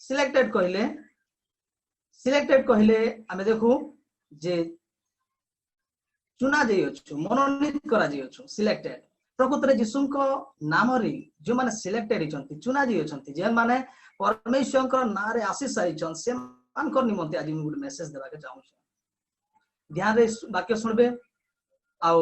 Selected कहले आमे देखू जे चुना जाइछु मनोनीत करा जाइछु सिलेक्टेड प्रकृत रे यीशु को नाम रे जो माने सिलेक्टेड हिचंती चुना जाइछंती जे माने परमेश्वर को ना रे आसी साइछन से मान कर निमंते आज मु मेसेज देबा के चाहू ध्यान रे वाक्य सुनबे आउ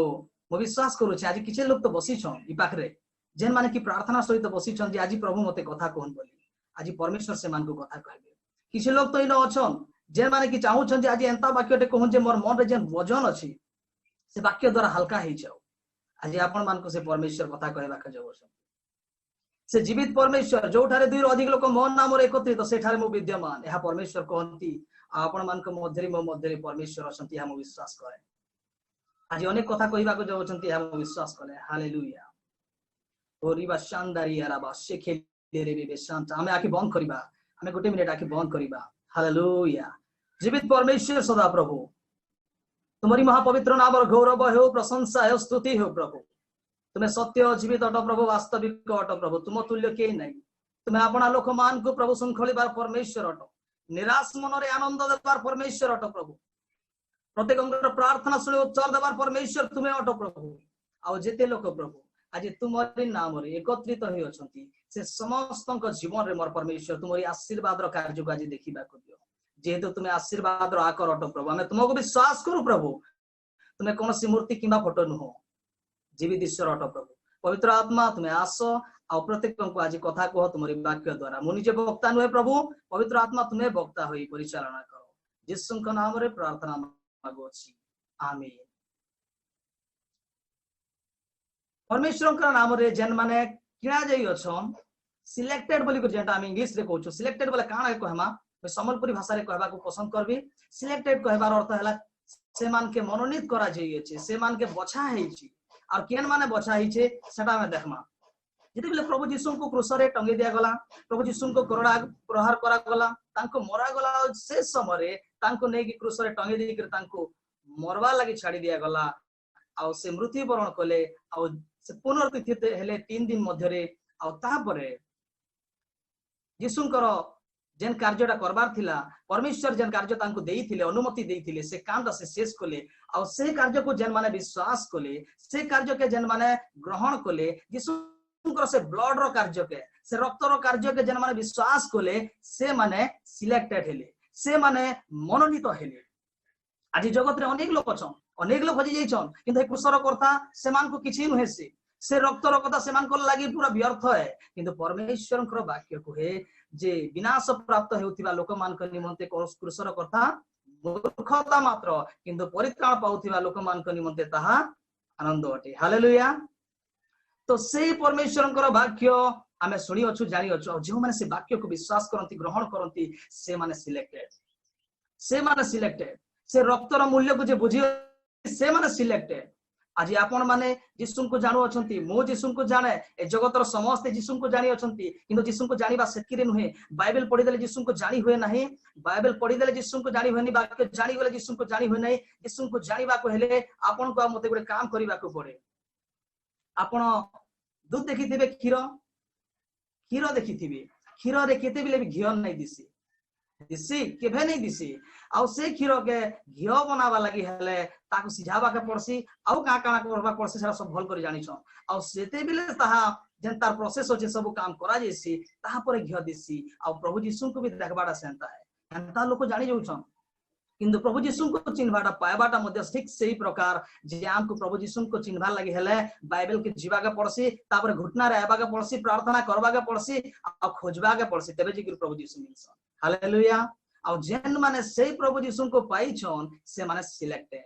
मो विश्वास करू छी आज किछे लोग तो बसी छन ई पाखरे जेन माने की प्रार्थना सहित बसी छन जे आज प्रभु मते कथा कोन बोली आज परमेश्वर से मान को कथा कहबे किछे लोग तो इनो अछन जेन माने की चाहू छन जे आज एंता वाक्यटे कहूं जे मोर मन रे जेन वजन अछि से वाक्य द्वारा हल्का हे जाओ आज आपण मान को से परमेश्वर कथा कहबा के जाओ से जीवित परमेश्वर जो ठारे दुई अधिक लोक मो नाम रे एकत्रित तो सेठारे मो विद्यमान यह परमेश्वर कहंती आपण मान को मध्यरे मो मध्यरे परमेश्वर असंती हम विश्वास करे आज अनेक कथा कहबा को जाओ छंती हम विश्वास करे हालेलुया ओरिबा शानदारी आराबा से खेले रे बे शांत हमें आखि बंद करिबा हमें गोटे मिनिट आखि बंद करिबा हालेलुया जीवित परमेश्वर सदा प्रभु तुम्हारी महापवित्र नाम और गौरव हो प्रशंसा हो स्तुति हो प्रभु तुम्हें सत्य जीवित अट प्रभु वास्तविक अट प्रभु तुम तुल्य के नहीं तुम्हें अपना लोक मान को प्रभु श्रृंखलिबार परमेश्वर अट निराश मन रे आनंद देवार परमेश्वर अट प्रभु प्रत्येक प्रार्थना शुणी उत्तर देवार परमेश्वर तुम्हें अट प्रभु आ जेते लोक प्रभु आज तुम्हारी नाम रे एकत्रित होई अछंती से समस्त जीवन रे मोर परमेश्वर तुम्हारी आशीर्वाद रो कार्य को आज देखिबा को दियो जेहेतु तुम्हें आशीर्वाद आकर अट प्रभु हमें तुमको विश्वास करू प्रभु तुम्हें कौन सी मूर्ति कि फोटो नुह जीवित ईश्वर अट प्रभु पवित्र आत्मा तुम्हें आस आ प्रत्येक को आज कथा कह तुम्हारी वाक्य द्वारा मु निजे वक्ता नुहे प्रभु पवित्र आत्मा तुम्हें वक्ता होई परिचालना करो यीशु के नाम रे प्रार्थना मागुछि आमीन परमेश्वर के नाम रे जेन माने किना जाई अछन सिलेक्टेड बोली को जेंटा हम इंग्लिश रे कहू सिलेक्टेड बोले काना कहमा सम्बलपुरी भाषा रे कहबा को पसंद करबी सिलेक्टेड कहबार अर्थ हैला से मान के मनोनीत करा जाइए से मान के बछा हेछि और केन माने बछा हेछि सेटा में देखमा जति बेले प्रभु यीशु को क्रूस रे टंगे दिया गला प्रभु यीशु को करोड़ा प्रहार करा गला तांको मरा गला से समय रे तांको नै कि क्रूस रे टंगे दी के तांको मरवा लागि छाडी दिया गला आ से मृत्यु वरण कले आ से पुनरुत्थित हेले 3 दिन मध्य रे आ तापरे यीशुंकर जेन कार्यटा करबार थिला परमेश्वर जेन कार्य तांको देइथिले अनुमति देइथिले से कामटा से शेष कले आ से कार्य को जेन माने विश्वास कले से कार्य के जेन माने ग्रहण कले यीशुंकर से ब्लड रो कार्य के से रक्त रो कार्य के जेन माने विश्वास कले से माने सिलेक्टेड हेले से माने मनोनीत हेले आज जगत रे अनेक लोक छन अनेक लोक हजि जाइछन किंतु ए कुशर करता से मान को किछि नुहे से रक्त रो कथा से मान को लागि पूरा व्यर्थ है किंतु परमेश्वर को वाक्य कहे जे विनाश प्राप्त हेउथिबा लोक मान को निमंते क्रूसर कथा मूर्खता मात्र किंतु परित्राण पाउथिबा लोक मान को निमंते ताहा आनंद अटे हालेलुया तो से परमेश्वर को वाक्य आमे सुनी अछु जानि अछु जो माने से वाक्य को विश्वास करंती ग्रहण करंती से माने सिलेक्टेड से रक्त रो मूल्य को जे बुझी से माने सिलेक्टेड आज आपण माने यीशु को जानु अछंती मो यीशु को जाने ए जगत रो समस्त यीशु को जानि अछंती किंतु यीशु को जानिबा सेकिरे नुहे बाइबल पढि देले यीशु को जानि होय नाही बाइबल पढि देले यीशु को जानि होय नाही वाक्य जानि गेले यीशु को जानि होय नाही यीशु को जानिबा को हेले आपण को मते गुडे काम करिबा को पड़े आपण दूध देखिथिबे खीर देखिथिबे खीर रे केते बिले भी घियो नाही दिसी केभे नहीं दिसी आ से खीर के घियो बनावा लागि हेले ताको सिझावा के पड़सी आ का करबा पड़सी सारा सब भल करी जानि छ आ सेते बिले ताहा जेन तार प्रोसेस होचे सब काम करा जेसी ताहा पर घियो दिसी आ प्रभु यीशु को भी देखबाडा सेंता है एंता लोक जानि जाउ छ किंतु प्रभु यीशु को चिन्हबाटा पायबाटा मध्ये ठीक सही प्रकार जे हमको प्रभु यीशु को चिन्हबा लागि हेले बाइबल के जीवा के पड़सी तापर घुटना रे आबा के पड़सी प्रार्थना करबा के पड़सी आ खोजबा के पड़सी तबे जे प्रभु यीशु मिलस हालेलुया आ जेन माने सही प्रभु यीशु को पाई छन से माने सिलेक्टेड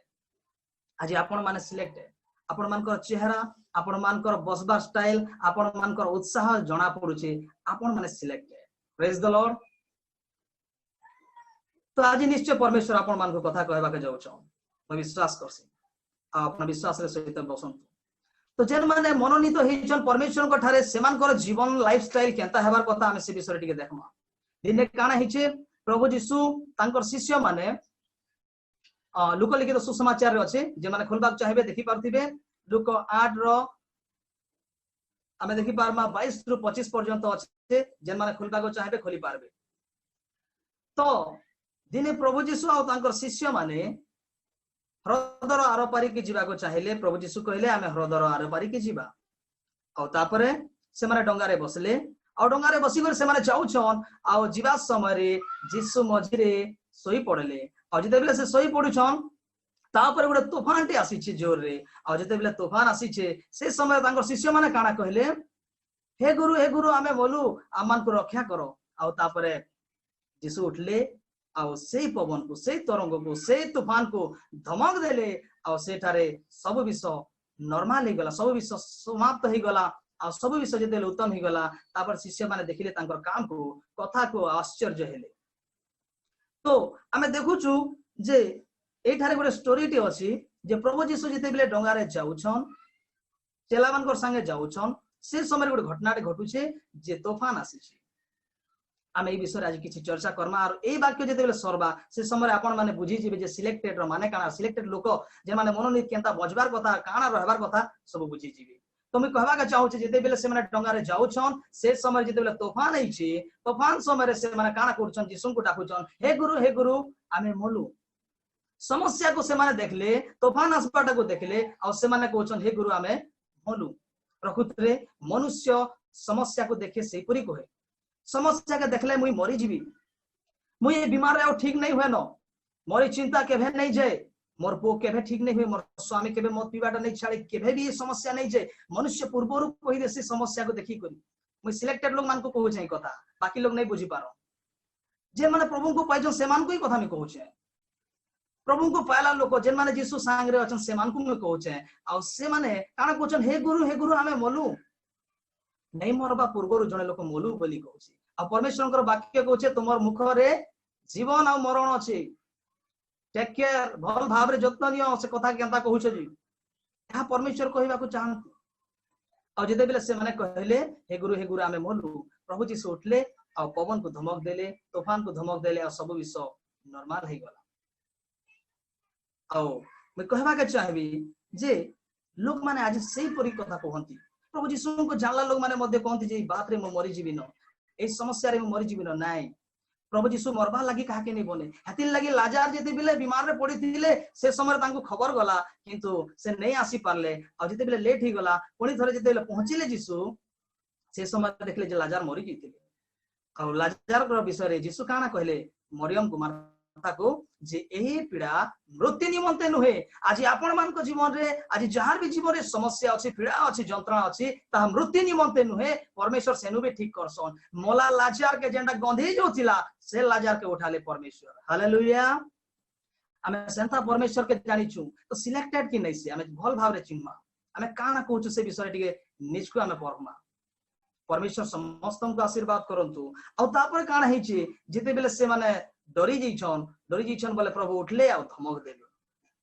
आज आपण माने सिलेक्टेड आपण मानकर चेहरा आपण मानकर बसबा स्टाइल आपण मानकर उत्साह जणा पड़ुचे आपण माने सिलेक्टेड प्रेज द लॉर्ड तो आज निश्चय परमेश्वर आपण मान को कथा कहबा के जाउ छ मैं विश्वास करसी अपना विश्वास रे सहित बसंत तो जेन माने मनोनीत हेचन परमेश्वर को ठारे सेमान कर जीवन लाइफस्टाइल केंता हेबार कथा हम से विषय टिके देखमा दिने काना हिचे प्रभु यीशु तांकर शिष्य माने लुक लिखित सुसमाचार रे अछि जे माने खोलबा चाहबे देखि पारथिबे लुक 8 रो हमें देखि पारमा 22 रु 25 पर्यंत अछि जेन माने खोलबा को चाहबे खोली पारबे तो दिने प्रभु जीशु आ तांकर शिष्य माने ह्रदर आर पारिकी जीवाको चाहिए प्रभु जीशु कहले आमे ह्रदर आर पारिकी जीवा आ तापरे से माने डंगारे बसले आ डंगारे बसी कर से माने जाउछन आ जीवा समय रे जीशु मझिरे सोई पड़ले आ जते बेले से सोई पडुछन तापर गोटे तूफान टे आसी जोर रे आ जते बेले तूफान आसी से समय तांकर शिष्य माने काना कहले हे गुरु आमे बोलू आमान को रक्षा करो आ तापरे जीशु उठले आ से पवन को से तरंग को से तूफान को धमक देले आ सेठारे सब विषय नॉर्मल ही गला सब विषय समाप्त ही गला आ सब विषय जते उत्तम ही गला तापर शिष्य माने देखिले तांकर काम को कथा को आश्चर्य हेले तो आमे देखुछु जे एठारे गोटे स्टोरी टी अछि जे प्रभु जीशु जते बेले डंगारे जाउछन चेला मानकर संगे जाउछन से समय गोटे घटना घटुछे जे तूफान आसीछे आमे ए विषय आज किछि चर्चा करमा और ए वाक्य जते बेले सरबा से समय आपण माने बुझी जिबे जे सिलेक्टेड रो माने काना सिलेक्टेड लोक जे माने मनोनीत केनता बजबार कथा काना रहबार कथा सब बुझी जिबे तो मैं कहबा के चाहू छी जते बेले से माने डंगारे जाउछन से समय जते बेले तूफान आइछि तूफान समय रे से माने काना करछन जीसु को डाकुछन हे गुरु आमे मोलु समस्या को से माने देखले तूफान आसपाटा को देखले और से माने कहछन हे गुरु आमे मोलु प्रकृति रे मनुष्य समस्या को देखे से पूरी कहे समस्या के देखले मुई मरी जीवी मुई बीमार आउ ठीक नहीं हुए न मोरी चिंता केभे नहीं जाए मोर पो केभे ठीक नहीं हुए मोर स्वामी केभे मत पीवाटा नहीं छाड़े केभे भी समस्या नहीं जाए मनुष्य पूर्वरु कहि दे से समस्या को देखि करी मुई सिलेक्टेड लोग मान को कहू छै कथा बाकी लोग नहीं बुझी पारो जे माने प्रभु को पाइजो से मान को ही कथा में कहू छै प्रभु को पायला लोक जे माने जीसु सांगरे अछन से मान को मैं कहू छै आ से माने काना कहछन हे गुरु हमें मोलू नहीं मरबा पूर्वरु जने लोक मोलू बोली कहू छै आ परमेश्वर वाक्य कहू छै तुमर मुख रे जीवन आ मरण अछि टेक केयर भल भाव रे जत्न नियो से कथा केनता कहू छै जी या परमेश्वर कहबा को चाहंती आ जदे बेले से माने कहले हे गुरु आमे मोलू प्रभु जीसु उठले आ पवन को धमक देले तूफान को धमक देले आ सब विषय नॉर्मल हे गला आ मैं कहबा के चाहबी जे लोक माने आज सही परी कथा कहंती प्रभु जीसु को जानला लोग माने मध्य कहंती जे बात रे मो मरि जीवी न ए समस्या रे मो मरि जीवी न नाइ प्रभु जीसु मरबा लागि काके नहीं बोले हतिल लागि लाजार जेते बिले बीमार रे पड़ी थिले से समय तांको खबर गला किंतु से नहीं आसी पारले आ जेते बिले लेट ही गला पुणी थरे जेते बिले पहुंचिले जीसु से समय देखले जे लाजार मरि गइथिले आ लाजार रो विषय रे जीसु काना कहले मरियम कुमार को जे एही पीड़ा मृत्यु निमंते नुहे आज आपण मान को जीवन रे आज जहार भी जीवन रे समस्या अछि पीड़ा अछि जंत्रणा अछि ता मृत्यु निमंते नुहे परमेश्वर सेनु भी ठीक करसन मोला लाजार के जेंडा गंधी जो थिला से लाजार के उठाले परमेश्वर हालेलुया हमें सेंता परमेश्वर के जानि छु तो सिलेक्टेड कि नै से हमें भल भाव रे चिन्मा हमें काना कहू से विषय टिके निज को हमें परमा परमेश्वर समस्त को आशीर्वाद करंतु आ तापर काना हे छि जेते बेले से माने डरी जइछन बोले प्रभु उठले आ धमक देले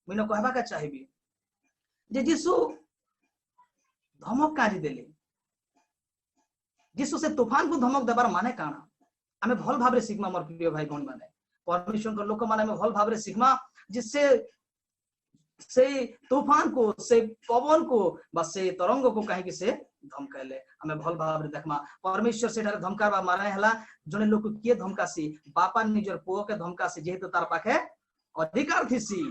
मिनो कहबा का चाहिबी जे जीसु धमक काजी देले जीसु से तूफान को धमक देबार माने काना हमें भल भाव रे सिखमा मोर प्रिय भाई बहन माने परमेश्वर को लोक माने में भल भाव रे सिखमा जिससे से तूफान को से पवन को बस से तरंग को कहीं से धमकाले हमें भल भाव रे देखमा परमेश्वर से धमकाबा माने हला जने लोक के धमकासी बापा निजर पुओ के धमकासी जेहेतु तार पाखे अधिकार थिसी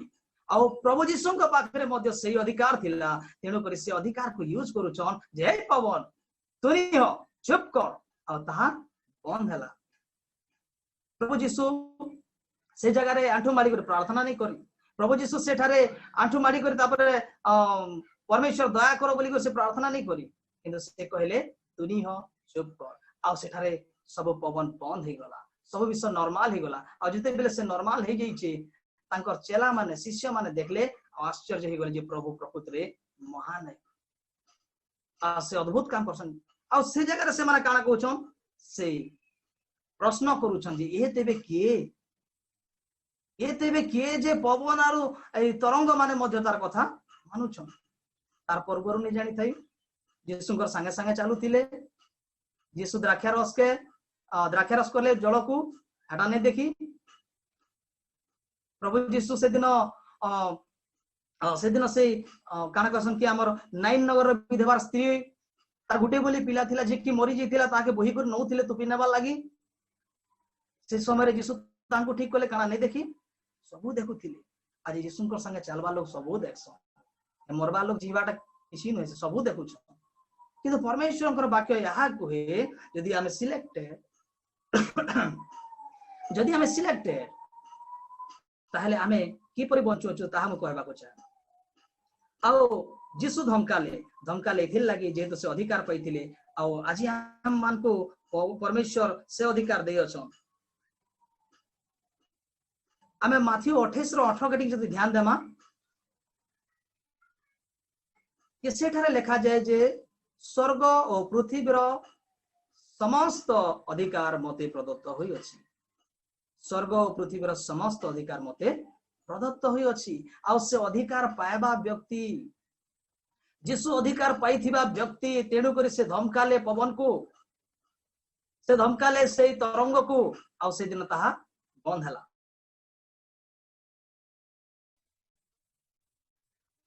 आ प्रभु जीसु के पाखरे मध्ये सही अधिकार थिला तेनो करी से अधिकार को यूज करूछन जे पवन तुनी हो चुप कर आ ताहा बंद हला प्रभु जीसु से जगह रे आंठू मारी कर प्रार्थना नहीं करी प्रभु जीसु सेठारे आंठू मारी कर तापरे परमेश्वर दया करो बोली से प्रार्थना नहीं करी किंतु से कहले तुनी हो चुप कर आ सेठारे सब पवन बंद हे गला सब विषय नॉर्मल हे गला आ जते बेले से नॉर्मल हे गई छे तांकर चेला माने शिष्य माने देखले आश्चर्य हे गले जे प्रभु प्रकृति रे महान है आ से अद्भुत काम करछन आ से जगह रे से माने काना कहछन से प्रश्न करूछन जे ए तेबे के जे पवन आरो ए तरंग माने मध्य तार कथा मानुछन तार परगरु नै जानि थाई जीसुकर संगे संगे चालू थिले जीसु द्राक्षारस करले जल को हटा नहीं देखी प्रभु जीसु से दिन से काना कहसन कि हमर नाइन नगर विधवार स्त्री तार गुटे बोली पिला थिला जे कि मरि जइथिला ताके बही कर नउथिले तो पिनाबा लागि से समय रे जीसु तांको ठीक कले काना नहीं देखी सबू देखुथिले आज यीशुंकर संगे चलवा लोग सबू देखसन मरवा लोग जीवाटा किसी नुहे सबू देखुछ किंतु परमेश्वर वाक्य यहाँ कहे यदि आम सिलेक्टेड जदि आम सिलेक्टेड ताहले आमे किपरि बंचुछु ताहा मु कहबाको चाहे आओ जीसु धमकाले थिल लगी जेहेतु से अधिकार पाइथिले आओ आज हम मान को परमेश्वर से अधिकार दे अछन आमे माथ्यू 28 रो 18 कटी जदि ध्यान देमा ये सेठारे लिखा जाए जे स्वर्ग और पृथ्वीर समस्त अधिकार मते प्रदत्त होई अछि स्वर्ग और पृथ्वीर समस्त अधिकार मते प्रदत्त होई अछि आ से अधिकार पाएबा व्यक्ति जीसु अधिकार पाइथिबा व्यक्ति तेणु करी से धमकाले पवन को से धमकाले से तरंग को आ से दिन ताहा बंद हला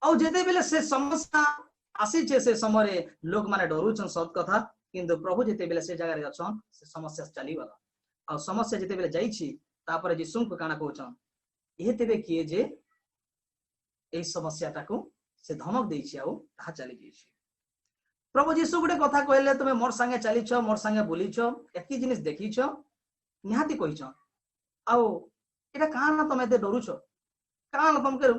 आ जेते बेले से समस्या आसी से समय लोग माने डरुछन सत कथा किंतु प्रभु जेते बेले से जगह अछन से समस्या चली वाला आ समस्या जेते बेले जाईछि तापर यीशु को काना कहउछन ए तेबे किए जे ए समस्या टाको से धमक देछि आ ता चली जेछि प्रभु यीशु गुटे कथा कहले तुमे मोर संगे चलीछ मोर संगे बोलीछ एकी जिनिस देखीछ निहाती कहिछ आ एटा काना तमे ते डरुछ काना तमके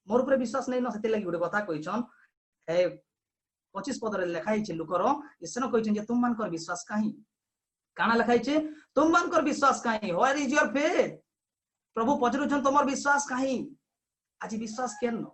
मोर ऊपर विश्वास नै न सेते लागि गुटे कथा कहिछन ए 25 पदरे लिखाई छे लुकर ईश्वर कहिछन जे तुम मानकर विश्वास काहे काना लिखाई छे तुम मानकर विश्वास काहे व्हेयर इज योर फेथ प्रभु पचरुछन तमर विश्वास काहे आज विश्वास केन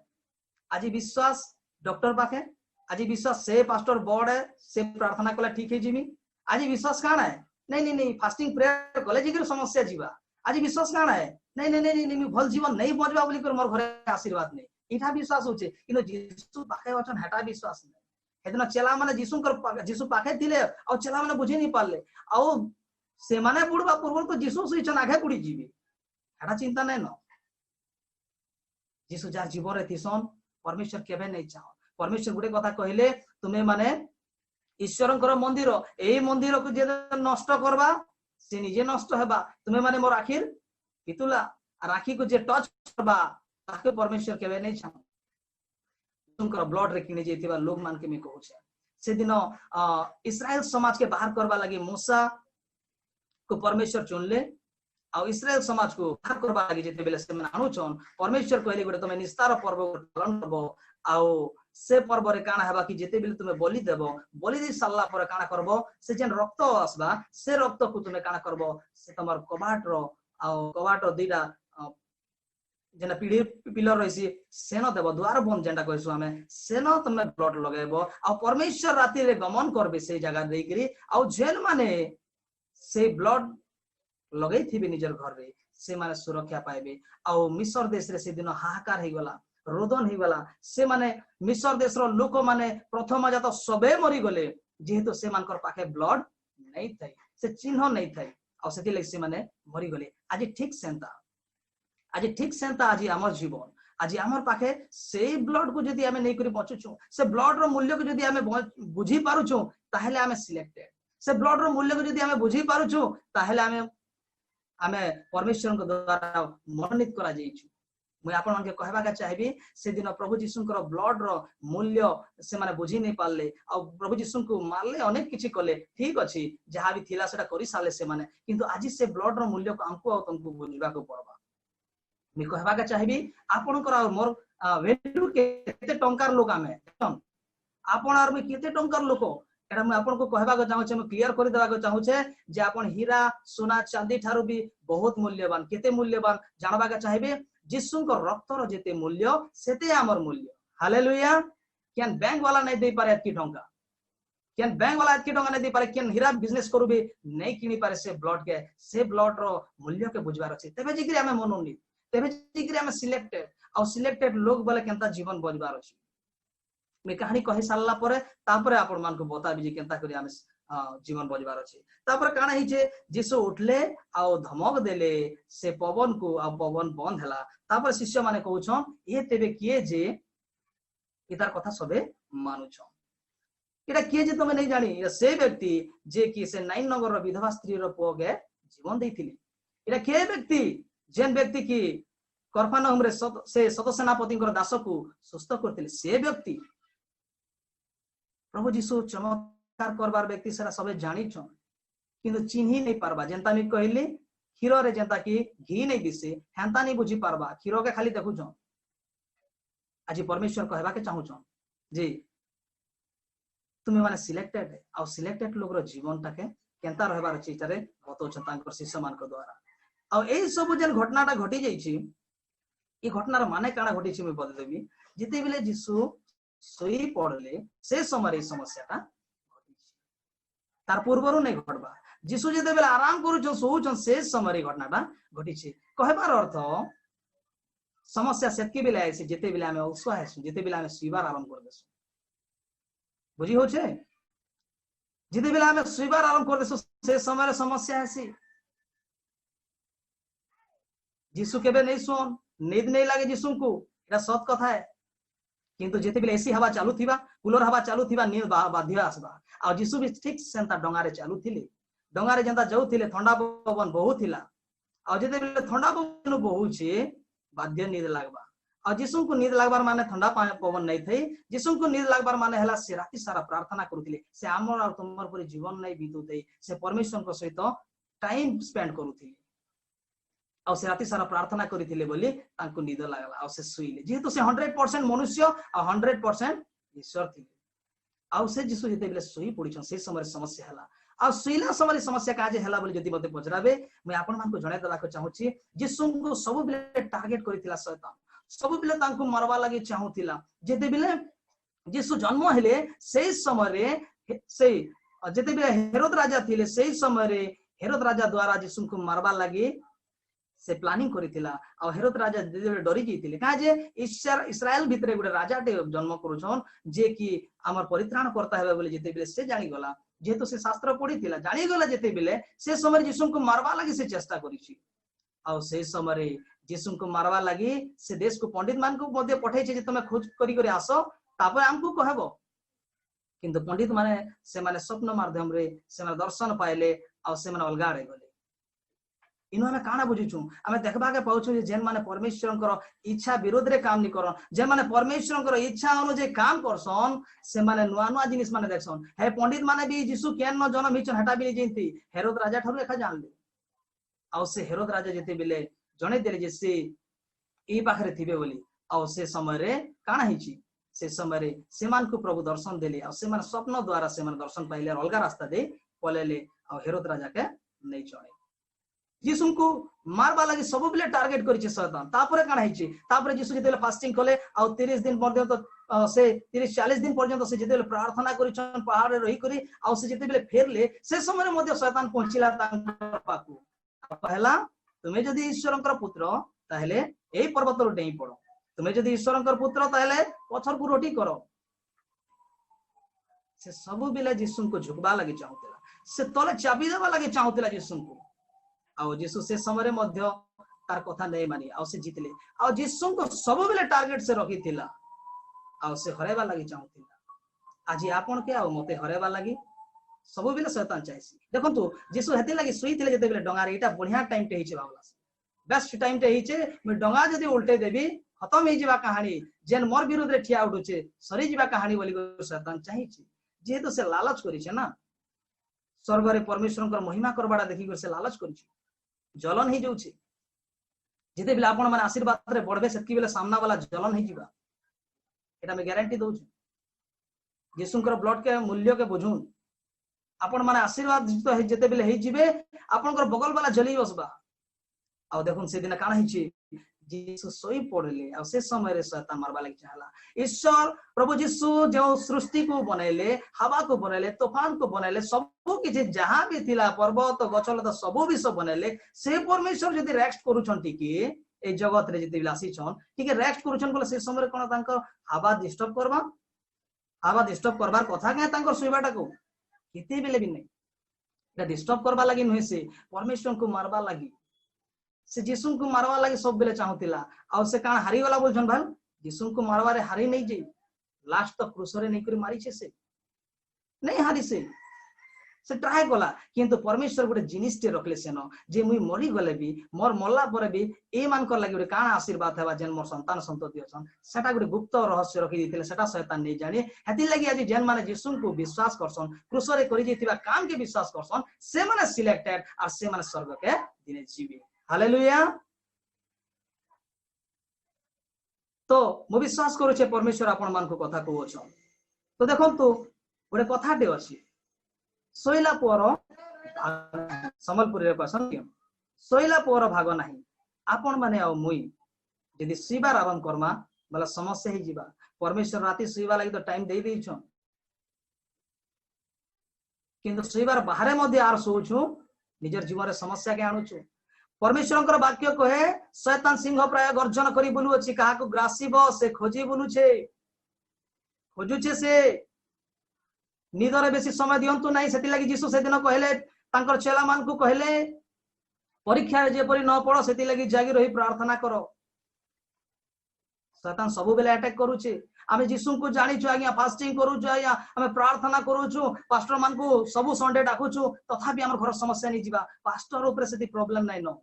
आज विश्वास डॉक्टर पाखे आज विश्वास से पास्टर बॉड है से प्रार्थना कला ठीक है जिमी आज विश्वास काना है नहीं फास्टिंग प्रेयर कले जिकर समस्या जीवा आज विश्वास काना है नहीं भल जीवन नहीं बजबा बोली कर मोर घरे आशीर्वाद नहीं इठा विश्वास होचे किनो जीसु पाखे वचन हेटा विश्वास नहीं हेदना चेला माने जीसु पाखे थिले और चेला माने बुझी नहीं पाले आ से माने बुडबा पूर्व तो जीसु सुइचन आगे पुडी जीवे हेटा चिंता नहीं न जीसु जार जीवन रे थिसन परमेश्वर केबे नहीं चाहो परमेश्वर गुटे कथा कहले तुमे माने ईश्वरंकर मंदिर एई मंदिर को जे नष्ट करबा से निजे नष्ट हेबा तुमे माने मोर आखिर पितुला राखी को जे टच करबा ताके परमेश्वर केबे नहीं चाहो तुमकर ब्लड रे किने जेतिबा लोग मान के मी कहू छे से दिन इस्राएल समाज के बाहर करबा लागि मूसा को परमेश्वर चुनले आ इस्राएल समाज को बाहर करबा लागि जेते बेले से मन आनुछन परमेश्वर कहले गुटे तमे निस्तार पर्व पालन करबो आओ से पर्व रे काना हेबा कि जेते बेले तुमे बलि देबो बलि दे साला पर काना करबो से जेन रक्त आसबा से रक्त को तुमे काना करबो से तमर कबाट रो आओ कबाट दीटा जेना पीढ़ी पिलर रहिसी सेनो देबो द्वार बंद जेंडा कहसु हमें सेनो तमे ब्लड लगाइबो आ परमेश्वर राति रे गमन करबे से जगह देकरी आ जेन माने से ब्लड लगै थिबे निजर घर रे से माने सुरक्षा पाइबे आ मिस्र देश रे से दिन हाहाकार हे गला रोदन हे गला से माने मिस्र देश रो लोक माने प्रथम जात सबे मरि गले जेहेतु से मानकर पाखे ब्लड नै थाई से चिन्ह नै थाई आ सेति लागि से माने मरि गले आज ठीक सेंता आज हमर जीवन आज हमर पाखे से ब्लड को जदी हमें नै करी बचुछु से ब्लड रो मूल्य को जदी हमें बुझी पारुछु ताहेले हमें सिलेक्टेड से ब्लड रो मूल्य को जदी हमें बुझी पारुछु ताहेले हमें परमेश्वर को द्वारा मनोनीत करा जाइछु मैं आपण मन के कहबा का चाहबी से दिन प्रभु यीशुंकर ब्लड रो मूल्य से माने बुझी नहीं पाले आ प्रभु यीशु को मारले अनेक किछि कले ठीक अछि जहा भी थिला सेटा करि साले से माने किंतु आज से ब्लड रो मूल्य को हमको आ तुमको बुझबा को पड़बा मैं कहबा का चाहबी आपनकर और मोर वैल्यू केते टंकार लोक आमे आपण और में केते टंकार लोक एटा मैं आपन को कहबा को चाहू छे मैं क्लियर कर देबा को चाहू छे जे आपण हीरा सोना चांदी थारु भी बहुत मूल्यवान केते मूल्यवान जानबा का चाहबे यीशुंकर रक्तर जेते मूल्य सेते हमर मूल्य हालेलुया केन बैंक वाला नहीं दे पारे एतकी टंका केन बैंक वाला एतकी टंका नहीं दे पारे केन हीरा बिजनेस करू भी नहीं किनी पारे से ब्लड रो मूल्य के बुझबार अछि तबे जिकरी हमें मनोनीत तबे जिकरी हमें सिलेक्टेड लोग बोले केनता जीवन बजबार अछि मैं कहानी कहि सालला परे तापरे आपण मान को बताबी जे केनता करी हमें जीवन बजबार अछि तापर काना हि जे यीशु उठले आ धमक देले से पवन को आ पवन बंद हला तापर शिष्य माने कहउछन ए तेबे किए जे इतार कथा सबे मानुछन एटा किए जे तमे नहीं जानी से व्यक्ति जे कि से 9 नगर रो विधवा स्त्री रो पुओ के जीवन देथिले एटा के व्यक्ति जेन व्यक्ति की कफरनहुम रे से सतसेनापति दास को सुस्थ करते से व्यक्ति प्रभु जीशु चमत्कार करबार व्यक्ति सारा सब जानी छन किंतु चिन्ही नहीं पारबा जेंता मी कहली क्षीर रे जेंता कि घी नहीं दिसे हेंता नहीं बुझी पारबा क्षीर के खाली देखु छन आज परमेश्वर कहबा के चाहू छन जी तुम्हें माने सिलेक्टेड आ सिलेक्टेड लोग रो जीवन टाके केंता रहबार अछि तारे बतो छ तांकर शिष्य मान को द्वारा आ एई सब जेन घटनाटा घटी जाई छी ई घटनार माने काना घटी छी मैं बता देबी जिते बेले यीशु सोई पड़ले से समय समस्याटा घटी छी तार पूर्वरु नहीं घटबा यीशु जेते बेले आराम करू छ सोउ छ से समय घटनाटा घटी छी कहबार अर्थ समस्या सेतके बेले आइसे जेते बेले हमें उसवा है जेते बेले हमें स्वीकार आरंभ कर देसु बुझी हो छे जिते बेले हमें स्वीकार आरंभ कर देसु से समय समस्या है यीशु केबे नहीं सुन नींद नहीं लगे यीशु को एटा सत कथा है किंतु जेते बेले एसी हवा चालू थिबा कूलर हवा चालू थिबा नींद बाध्य आसबा आ यीशु भी ठीक सेंता डंगारे चालू थिले डंगारे जेंता जाऊ थिले ठंडा पवन बहु थिला आ जेते बेले ठंडा पवन बहु छे बाध्य नींद लागबा आ यीशु को नींद लागबार माने ठंडा पवन नहीं थई यीशु को नींद लागबार माने हला से राति सारा प्रार्थना करूथिले से हमर और तुमर पर जीवन नहीं बीतुतै से परमेश्वर को सहित टाइम स्पेंड करूथिले आ से राति सारा प्रार्थना करिथिले बोली तांको नींद लागला आ से सुइले जेहेतु से 100% मनुष्य आ 100% ईश्वर थिले आ से यीशु जेते बेले सुई पडिछन से समय समस्या हला आ सुइला समय समस्या काजे हला बोली जदी मते पजराबे मैं आपन मान को जणाय देला को चाहू छी यीशु को सब बेले टारगेट करिथिला शैतान सब बेले तांको मारवा लागि चाहूथिला जेते बेले यीशु जन्म हेले से समय रे से जेते बेले हेरोद राजा थिले से समय रे हेरोद राजा द्वारा यीशु को मारवा लागि से प्लानिंग करिथिला आ हेरोद राजा डरी जइथिले का जे इस्राएल भितरे गुडे राजाटे जन्म करूछन जे कि हमर परित्राण करता हेबे बोले जेते बेले से जानि गला जेहेतु से शास्त्र पढिथिला जानि गला जेते बेले से समय यीशु को मारवा लागि से चेष्टा करिछि आ से समय यीशु को मारवा लागि से देश को पंडित मान को मध्ये पठाइ जे तमे खोज करी करी आसो तापर हमको कहबो किंतु पंडित माने से माने स्वप्न माध्यम रे से माने दर्शन पाइले आ से माने अलगाड़े गले इनो हमें काना बुझिछु हमें देखबा के पाउछु जे जेन माने परमेश्वरकर इच्छा विरोध रे काम नि करन जे माने परमेश्वरकर इच्छा अनुसार काम करसन से माने नुआ नुआ जिनिस माने देखसन हे पंडित माने भी यीशु केन न जन्म हिचन हटा भी जेंती हेरोद राजा ठरु एखा जानले आ से हेरोद राजा जेते बेले जणे देले जे से ई पाखरे थिबे बोली आ से समय रे काना हिची से समय रे सेमान को प्रभु दर्शन देले आ से माने स्वप्न द्वारा से माने दर्शन पाइले अलगा रास्ता दे पलेले आ हेरोद राजा के नहीं चणे यीशु को मारबा लागि सब बेले टारगेट करिছে शैतान तापरे काना हिची तापरे यीशु जेतेले फास्टिंग कले आ 30 दिन पर्यंत से 30 40 दिन पर्यंत से जेतेले प्रार्थना करिछन पहाड़ रे रही करी आ से जेतेले फेरले से समय मध्ये शैतान पहुंचिला तांकर पाकू पहला तुमे जदी ईश्वरंकर पुत्र ताहेले एई पर्वत रो डेई पड़ो तुमे जदी ईश्वरंकर पुत्र ताहेले पत्थर को रोटी करो से सब बेले यीशु को झुकबा लागि चाहूतला से तले चाबी देबा लागि चाहूतला यीशु को आ यीशु से समय मध्य तार कथा नहीं मानी आ से जीतले आ यीशु को सब बेले टारगेट से रखी थिला आ से हरेबा लागि चाहूतिला आज आपन के आ मते हरेबा लागि सब बेले शैतान चाहेसी देखंतु यीशु हेते लागि सुई थिले जते बेले डंगारे एटा बढ़िया टाइम टे हिचे बाबला बेस्ट टाइम टे हिचे मैं डंगा जदी उल्टे देबी खत्म हे जीवा कहानी जेन मोर विरोध रे ठिया उठुचे सरी जीवा कहानी बोली शैतान चाहिछि जेहेतु से लालच करिছে ना स्वर्ग रे परमेश्वरकर महिमा करबाडा देखि से लालच करिছে जलन ही जाउछि जेते बेले आपण माने आशीर्वाद रे बढ़बे सेतकी बेले सामना वाला जलन ही जीवा एटा मैं गारंटी दउछु यीशुकर ब्लड के मूल्य के बुझुन आपण माने आशीर्वाद तो जेते बेले ही जीवे आपनकर बगल वाला जली बसबा आ देखुन से दिन काना हिछि यीशु सोई पड़ले आ से समय रे शैतान मारबा लागि चाहला ईश्वर प्रभु यीशु जो सृष्टि को बनैले हवा को बनैले तूफान को बनैले सब किछि जहां भी थिला पर्वत गछलता सब भी सब बनैले से परमेश्वर जदी रेस्ट करूछंती कि ए जगत रे जदी लासी छन ठीक है रेस्ट करूछन बोले से समय रे कोन तांको हवा डिस्टर्ब करबार कथा के तांको सुइबाटा को किते बेले भी नहीं एटा डिस्टर्ब करबा लागि नहे से परमेश्वर को मारबा लागि से यीशु को मारवा लागि सब बेले चाहूतिला आ से कान हारी वाला बोलछन भाल यीशु को मारवा रे हारी नहीं जे लास्ट तक क्रूस रे नहीं करी मारी छे से नहीं हारी से से ट्राए कला किंतु परमेश्वर गोटे जिनिसटे रखले सेन जे मुई मरी गले भी मोर मरला परे भी ए मानकर लागि गोटे काना आशीर्वाद हेबा जेन मोर संतान संतति अछन सेटा गोटे गुप्त रहस्य रखि दिथिले सेटा शैतान नै जाने हेति लागि आज जेन माने यीशु को विश्वास करसन क्रूस रे करि जेतिबा काम के विश्वास करसन से माने सिलेक्टेड और से माने स्वर्ग के दिने जीवी हालेलुया। तो मु विश्वास करू छे परमेश्वर आपण मान को कथा कहू छ। तो देखंतु गोटे कथाटे अछि सोइला पुअर संबलपुरी रे कहसन कि सोइला पुअर भाग नाही आपण माने आ मुई यदि सुइबार आरंभ करमा बला समस्या ही जीवा। परमेश्वर राती सुइबा लागि तो टाइम दे दै छ किंतु सुइबार बाहरे मध्ये आर सोचु निजर जीवन रे समस्या के आणु छु। परमेश्वरंकर वाक्य कहे शैतान सिंह प्राय गर्जन करी बोलु अछि काहा को ग्रासीब से खोजी बोलु छे खोजु छे से निदरे बेसी समय दियंतु नाही सेति लागि यीशु से दिन कहले तांकर चेला मान को कहले परीक्षा जे परि न पड़ो सेति लागि जागी रही प्रार्थना करो। शैतान सब बेले अटैक करू छे आमे यीशु को जानि छु आज्ञा फास्टिंग करू छु आज्ञा आमे प्रार्थना करू छु पास्टर मान को सब संडे डाकू छु तथापि हमर घर समस्या नै जीवा पास्टर ऊपर सेति प्रॉब्लम नै न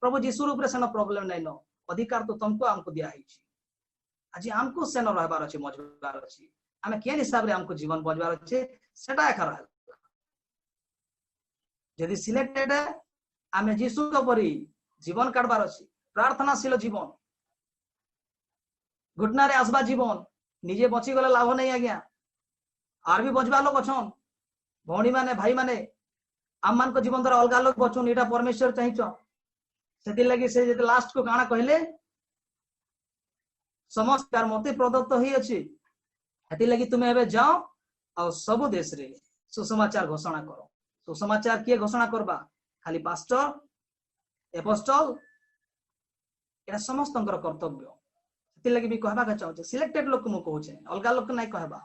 प्रभु यीशु ऊपर सेन प्रॉब्लम नै न अधिकार तो तुमको हमको दिया है छी आज हमको सेन रहबार अछि मजबार अछि आमे केन हिसाब रे हमको जीवन बजबार अछि सेटा एका रहल यदि सिलेक्टेड आमे यीशु को परि जीवन काटबार अछि प्रार्थनाशील जीवन घुटना रे आसबा जीवन निजे बची गले लाभ नहीं आज्ञा आर भी बचबा लोग अछन भौणी माने भाई माने आम मान को जीवन द्वारा अलगा लोग बचुन एटा परमेश्वर चाहिछ सेति लागि से जे लास्ट को काना कहले समस्त कार मते प्रदत्त होई अछि हेति लागि तुमे एबे जाओ आ सब देश रे सुसमाचार घोषणा करो। सुसमाचार के घोषणा करबा खाली पास्टर एपोस्टल एटा समस्तंकर कर्तव्य लगी भी कहबा का चाहू सिलेक्टेड लोक मु कहू छे अलगा लोक नै कहबा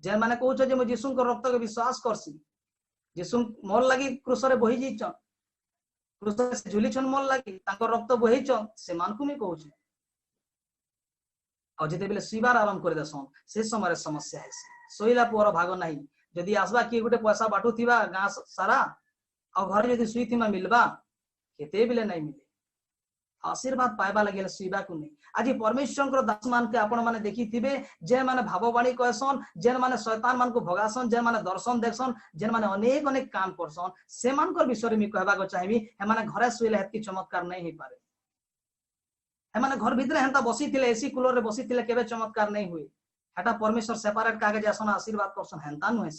जे माने कहू छे जे मु यीशु को रक्त के विश्वास करसी यीशु मोर लागि क्रूस रे बहि जई छ क्रूस से झुली छन मोर लागि ताको रक्त बहि छ से मान को मी कहू छे आ जते बेले सुइबार आरंभ कर देसन से समय समस्या है सोइला पुअर भाग नाही जदी आसबा की गुटे पैसा बाटू थिबा गां सारा आ घर जदी सुई थिमा मिलबा केते बेले नै मिले आशीर्वाद पाइबा लगे सुइबा को नहीं। आज परमेश्वर दास मान के आपण माने देखी थिबे जे माने भाववाणी कहसन जेन माने शैतान मान को भगासन जेन माने दर्शन देखसन जेन माने अनेक अनेक काम करसन से मान कर विषय में कहबा को चाहिबी हे माने घरे सुइले हेतकी चमत्कार नहीं ही पारे हे माने घर भीतर हेंता बसी थिले एसी कूलर रे बसी थिले केबे चमत्कार नहीं हुई हेटा परमेश्वर सेपरेट कागज आसन आशीर्वाद करसन हेंता नुहे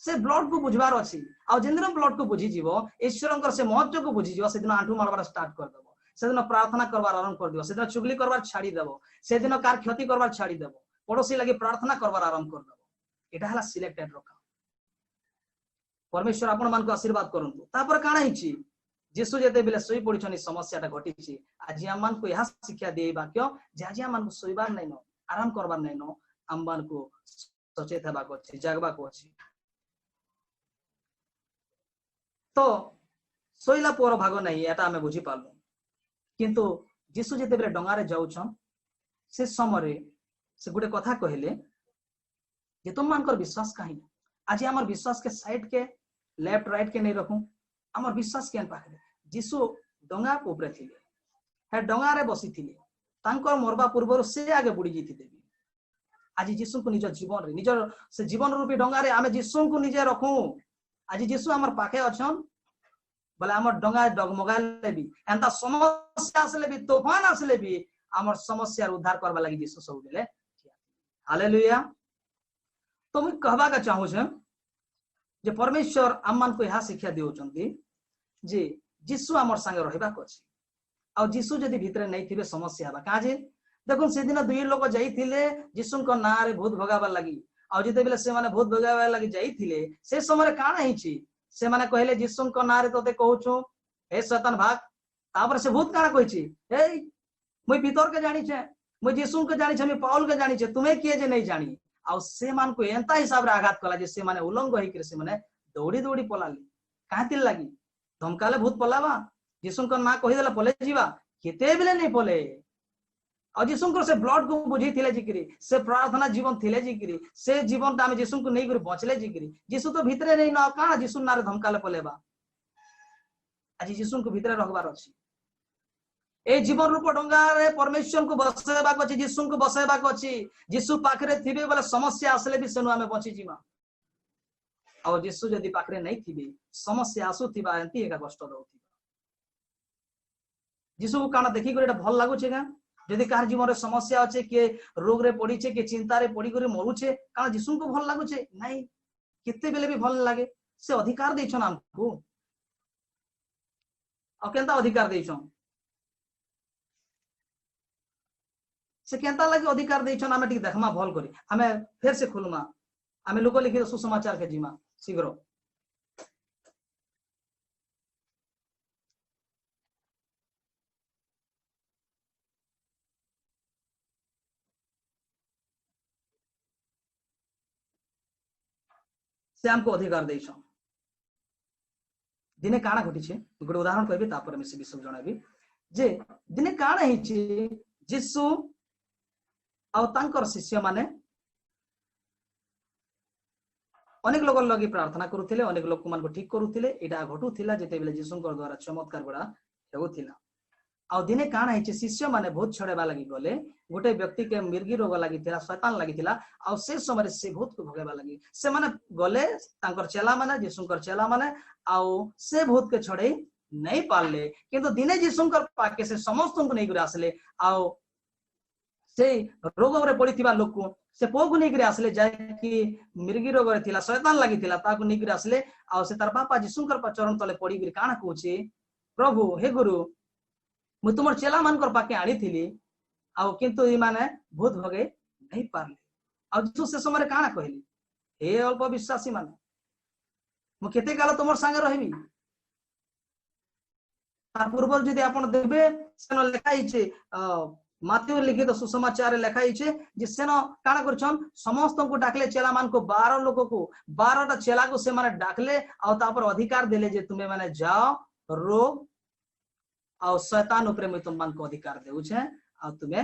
से ब्लड को बुझबार अछि आ जेन दिन ब्लड को बुझी जीवो ईश्वरंकर से महत्व को बुझी जीवो से दिन आंठू मारबार स्टार्ट कर दबो से दिन प्रार्थना करबार आरंभ कर दियो से दिन चुगली करबार छाड़ी देबो से दिन कार क्षति करबार छाड़ी देबो पड़ोसी लागि प्रार्थना करबार आरंभ कर देबो एटा हला सिलेक्टेड रखा। परमेश्वर आपण मान को आशीर्वाद करंतु तापर काना हिची यीशु जेते बेले सोई पडिछनी समस्याटा घटिछि आज हम मान को यहा शिक्षा देई वाक्य जे आज हम मान को सोइबार नै न आराम करबार नै न हम मान को सचेत हेबा को अछि जागबा को अछि। तो सोइला पुअर भाग नै एटा हमें बुझी पालु किंतु यीशु जेते बेले डंगा रे जाउछन से समय से गुटे कथा कहले जे तुम मानकर विश्वास काहे आज हमर विश्वास के साइड के लेफ्ट राइट के नहीं रखू हमर विश्वास केन पाखरे यीशु डंगा ऊपर थिले हे डंगा रे बसी थिले तांकर मरबा पूर्व से आगे बुड़ी जीति आज यीशु को निज जीवन रे निज से जीवन रूपी डंगा रे आमे यीशु को निजे रखू आज यीशु हमर पाखे अछन बोले हमर डंगा डगमगा लेबी एंता समस्या आसले भी तूफान आसले भी हमर समस्या उद्धार करबा लागि यीशु सब बेले हालेलुया। तो मैं कहबा का चाहू छे जे परमेश्वर आमान को यहा शिक्षा दियोचंती जे यीशु हमर संगे रहबा को अछि आ यीशु जदी भीतर नै थिबे समस्या बा काजे देखो से दिन दुई लोग जाई थिले यीशु को ना रे भूत भगाबा लागि आ जते बेले से माने भूत भगाबा लागि जाई थिले से समय काना हिची से माने कहले यीशु को ना रे तोते कहूछु हे शैतान भाग तापर से भूत काना कहिछि ए मई भीतर के जानि छे मई यीशु के जानि छे मई पाउल के जानि छे तुम्हें किए जे नहीं जानी आ से मान को एंता हिसाब रे आघात कला जे से माने उलंग होई के से माने दौड़ी दौड़ी पलाली काहे लागि धमकाले भूत पलावा यीशु को ना कहि देला पले जीवा केते बेले नहीं पले और जीशुंकर से ब्लड को बुझी थिले जिकरी से प्रार्थना जीवन थिले जिकरी से जीवन आम जीशु को नहीं बचले जिकरी जीशु तो भितरे नहीं न काना जीशु नारे धमकाले पलेबा आज जीशु को भितरे रखबार अछि ए जीवन रूप डंगारे परमेश्वर को बसेबाक अछि जीशु को बसेबाक अछि जीशु पाखरे थिबे बोले समस्या आसले भी सेनु आमे बची जीवा और जीशु जदी पाखरे नहीं थिबे समस्या आसुथिबा एंती एका कष्ट दउथिबा जीशु को काना देखि करे भल लागु छे का जदि कार जीवन रे समस्या अच्छे के रोग रे पड़ी छे के चिंता रे पड़ी करे मरु छे कारण जीशु को भल लागु छे नहीं कितने बेले भी भल लागे से अधिकार देछन हमको और केनता अधिकार देछन से केनता लगे अधिकार देछन हमें ठीक देखमा भल करी हमें फिर से खुलमा हमें लोग लिखि सुसमाचार के जीमा शीघ्र से हमको अधिकार देछन दिने काना घटी छे गोटे उदाहरण कहबी तापर में से विषय जणाबी जे दिने काना ही छे जीशु और तांकर शिष्य माने अनेक लोग लगी प्रार्थना करुथिले अनेक लोक मान को ठीक करुथिले एटा घटुथिला जेते बेले जीशुंकर द्वारा चमत्कार गुडा हेउथिला आ दिने काना हिचे शिष्य माने भूत छड़ेबा लगी गले गोटे व्यक्ति के मिर्गी रोग लागिथिला शैतान लागिथिला आ से समय से भूत को भगेबा लगी से माने गले तांकर चेला माने जीशुंकर चेला माने आ से भूत के छड़े नहीं पाले किंतु दिने जीशुंकर पाके से समस्त को नहीं आसले आ से रोग रे पड़ीथिबा लोक को से पो को नहीं आसले जाय कि मिर्गी रोग रे थिला शैतान लागिथिला ताको नहीं आसले आ से तार बापा जीशुंकर चरण तले पड़ी गिर काना कहूचे प्रभु हे गुरु मु तुमर चेला मानकर पाके आनी थिली आ किंतु ई माने भूत भगे नहीं पारले आ जीशु से समय काना कहली हे अल्प विश्वासी माने मु केते काल तुमर संगे रहबी तार पूर्व जदि आपण देबे सेन लेखाई छे माथ्यू लिखित सुसमाचार लेखाई छे जे सेन काना करछन समस्त को डाकले चेला मान को 12 लोग को 12 टा चेला को से माने डाकले आ तापर अधिकार देले जे तुमे माने जाओ रोग और शैतान उपरे में तुम मान को अधिकार देउ छे आ तुमे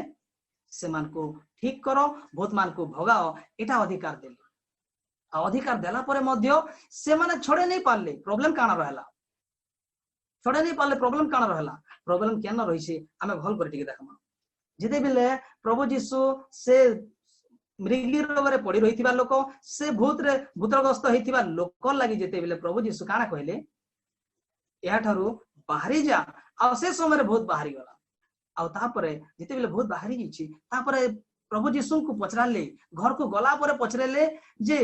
से मान को ठीक करो भूत मान को भगाओ एटा अधिकार देले आ अधिकार देला परे मध्य से माने छोड़े नहीं पारले प्रॉब्लम काना रहला छोड़े नहीं पारले प्रॉब्लम काना रहला प्रॉब्लम केन रही छे हमें भल कर टिके देखमा जेते बेले प्रभु जीशु से मृगी रोग रे पड़ी रहिथिबा लोक से भूत रे भूतग्रस्त हेतिबा लोक लागि जेते बेले प्रभु जीशु काना कहले या ठारू बाहरी जा आ से समय रे भूत बाहरी गला आ तापरे जेते बेले भूत बाहरी गिछि तापरे प्रभु जीशु को पचराले घर को गला परे पचरेले जे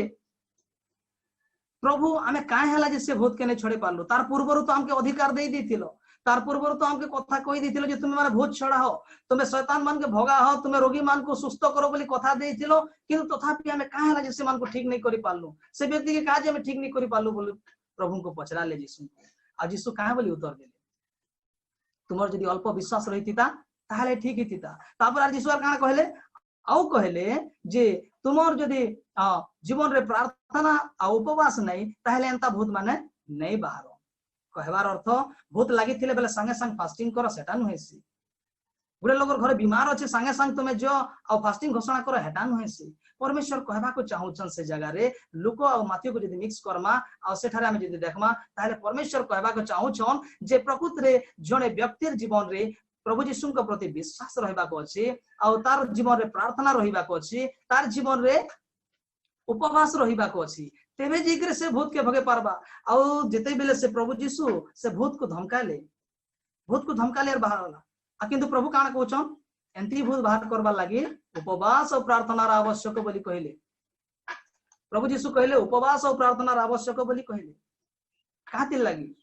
प्रभु आमे काहे हला जे से भूत के ने छोड़े पारलो तार पूर्वरु तो हमके अधिकार देई दिथिलो तार पूर्वरु तो हमके कथा कहि दिथिलो जे तुमे माने भूत छड़ा हो तुमे शैतान मान के भगा हो तुमे रोगी मान को सुस्थ करो बोली कथा देथिलो किंतु तथापि आमे काहे हला जे से मान को ठीक नहीं करि पारलो से व्यक्ति के काज आमे ठीक नहीं करि पारलो बोली प्रभु को पचराले जीशु आ जीशु काहे बोली उत्तर देले तुमर जदि अल्प विश्वास रहितिता ताहाले ठीक हितिता तापर आ जीशु काना कहले आउ कहले जे तुमर जदि जीवन रे प्रार्थना आ उपवास नहीं ताहले एंता भूत माने नहीं बाहरो कहबार अर्थ भूत लागि थिले बेले संगे संग फास्टिंग करो सेटा नुहेसी गुडे लोगर घरे बीमार अछि संगे संग तुमे जो आ फास्टिंग घोषणा करो हेटा नुहेसी परमेश्वर कहबा को चाहउछन से जगह रे लुको आ माथियो को जदि मिक्स करमा आ सेठारे हम जदि देखमा ताहले परमेश्वर कहबा को चाहउछन जे प्रकृति रे जने व्यक्तिर जीवन रे प्रभु जीशु के प्रति विश्वास रहिबा को अछि आ तार जीवन रे प्रार्थना रहिबा को अछि तार जीवन रे उपवास रहिबा को अछि तेबे जिकरे से भूत के भगे पारबा आ जेते बेले से प्रभु जीशु से भूत को धमकाले और बाहर होला आ किंतु प्रभु काना कहउछन एंती भूत बाहर करबा लागि उपवास और प्रार्थना रा आवश्यक बोली कहले प्रभु जीशु कहले उपवास और प्रार्थना रा आवश्यक बोली कहले काती लागि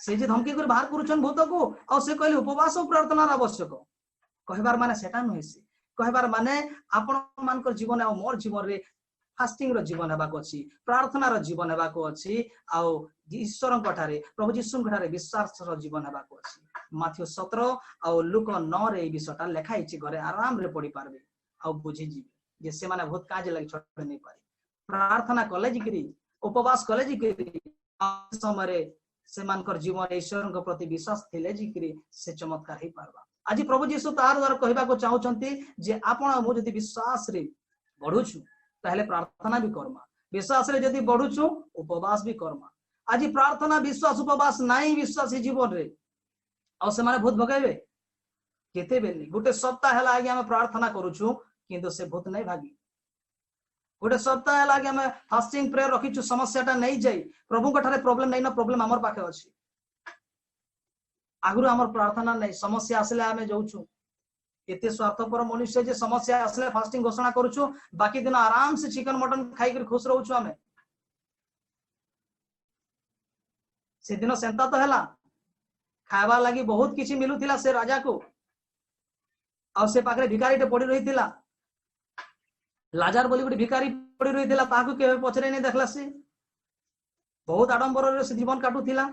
से जे धमकी कर बाहर करूछन भूत को और से कहले उपवास और प्रार्थना रा आवश्यक कहबार माने सेटा नहिसी कहबार माने आपण मानकर जीवन आ मोर जीवन रे फास्टिंग रो जीवन हेबा को अछि प्रार्थना रो जीवन हेबा को अछि आ ईश्वर कठारे प्रभु जीशु कठारे विश्वास रो जीवन हेबा को अछि माथ्यू 17 आ लूक 9 रे विषयटा लेखा हिची घरे आराम रे पढ़ी पारबे आ बुझी जीवे जे से माने बहुत काज लागि छोड़ नहीं पारे प्रार्थना कॉलेज करी उपवास कॉलेज करी समय से मानकर जीवन ईश्वर के प्रति विश्वास थिले जिकरी से चमत्कार ही पारबा आज प्रभु जीशु तार द्वारा कहबाको चाहूचंती जे आपण मु जदि विश्वास रे बढ़ुछु ताहले प्रार्थना भी करमा, विश्वास रे जदि बढ़ुछु उपवास भी करमा। आज प्रार्थना विश्वास उपवास नहीं विश्वास जीवन रे आ से माने भूत भगाइबे केते बेली गोटे सप्ताह हला आगे हम प्रार्थना करूछु किंतु से भूत नहीं भागी। गोटे सप्ताह हला आगे हम फास्टिंग प्रेयर रखिछु समस्याटा नहीं जाई प्रभु को ठारे प्रॉब्लम नहीं ना प्रॉब्लम हमर पाखे अछि। आगुरु हमर प्रार्थना नहीं समस्या आसले आमे जाउछु एते स्वार्थपर मनुष्य जे समस्या आसले फास्टिंग घोषणा करूछु बाकी दिन आराम से चिकन मटन खाई कर खुश रहउछु। हमें से दिन सेंता तो हला खावा लगी बहुत किछि मिलुथिला से राजा को आ से पाखरे भिखारीटे पड़ी रहिथिला लाजार बोली गोटे भिखारी पड़ी रहिथिला ताकू के पछरे नहीं देखला से बहुत आडंबर रे से जीवन काटुथिला